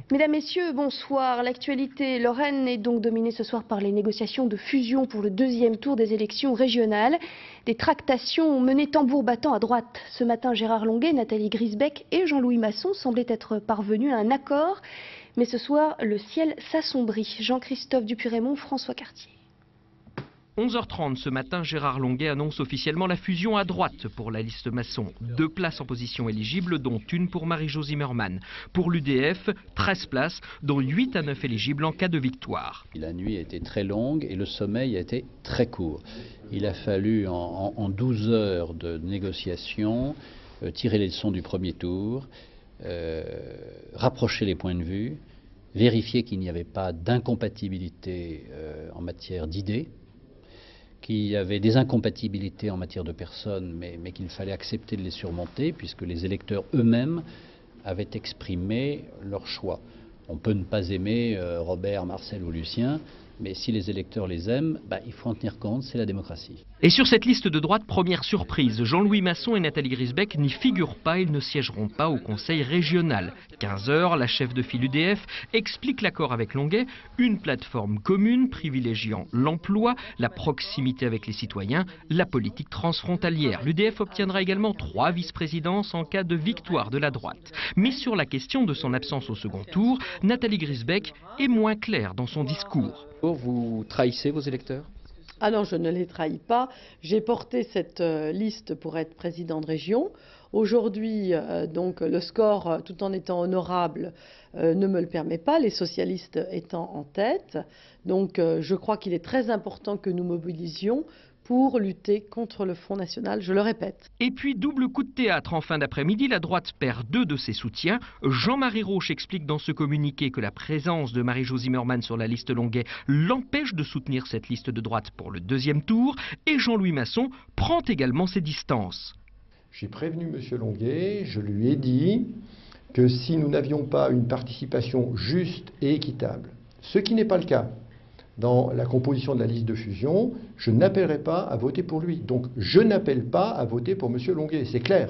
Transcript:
Mesdames, Messieurs, bonsoir. L'actualité lorraine est donc dominée ce soir par les négociations de fusion pour le deuxième tour des élections régionales. Des tractations menées tambour battant à droite. Ce matin, Gérard Longuet, Nathalie Griesbeck et Jean-Louis Masson semblaient être parvenus à un accord. Mais ce soir, le ciel s'assombrit. Jean-Christophe Dupuy-Raymond, François Cartier. 11h30 ce matin, Gérard Longuet annonce officiellement la fusion à droite pour la liste Masson. 2 places en position éligible, dont une pour Marie-Jo Zimmermann. Pour l'UDF, 13 places, dont 8 à 9 éligibles en cas de victoire. La nuit a été très longue et le sommeil a été très court. Il a fallu en 12 heures de négociation tirer les leçons du premier tour, rapprocher les points de vue, vérifier qu'il n'y avait pas d'incompatibilité en matière d'idées, qu'il y avait des incompatibilités en matière de personnes, mais qu'il fallait accepter de les surmonter, puisque les électeurs eux-mêmes avaient exprimé leur choix. On peut ne pas aimer Robert, Marcel ou Lucien, mais si les électeurs les aiment, il faut en tenir compte, c'est la démocratie. Et sur cette liste de droite, première surprise, Jean-Louis Masson et Nathalie Griesbeck n'y figurent pas, ils ne siégeront pas au conseil régional. 15h, la chef de file UDF explique l'accord avec Longuet, une plateforme commune privilégiant l'emploi, la proximité avec les citoyens, la politique transfrontalière. L'UDF obtiendra également 3 vice-présidences en cas de victoire de la droite. Mais sur la question de son absence au second tour, Nathalie Griesbeck est moins claire dans son discours. Vous trahissez vos électeurs ? Ah non, je ne les trahis pas. J'ai porté cette liste pour être président de région. Aujourd'hui, donc le score, tout en étant honorable, ne me le permet pas, les socialistes étant en tête. Donc je crois qu'il est très important que nous mobilisions pour lutter contre le Front National, je le répète. Et puis, double coup de théâtre en fin d'après-midi, la droite perd 2 de ses soutiens. Jean-Marie Rauch explique dans ce communiqué que la présence de Marie-Jo Zimmermann sur la liste Longuet l'empêche de soutenir cette liste de droite pour le deuxième tour. Et Jean-Louis Masson prend également ses distances. J'ai prévenu M. Longuet, je lui ai dit que si nous n'avions pas une participation juste et équitable, ce qui n'est pas le cas dans la composition de la liste de fusion, je n'appellerai pas à voter pour lui. Donc je n'appelle pas à voter pour M. Longuet, c'est clair.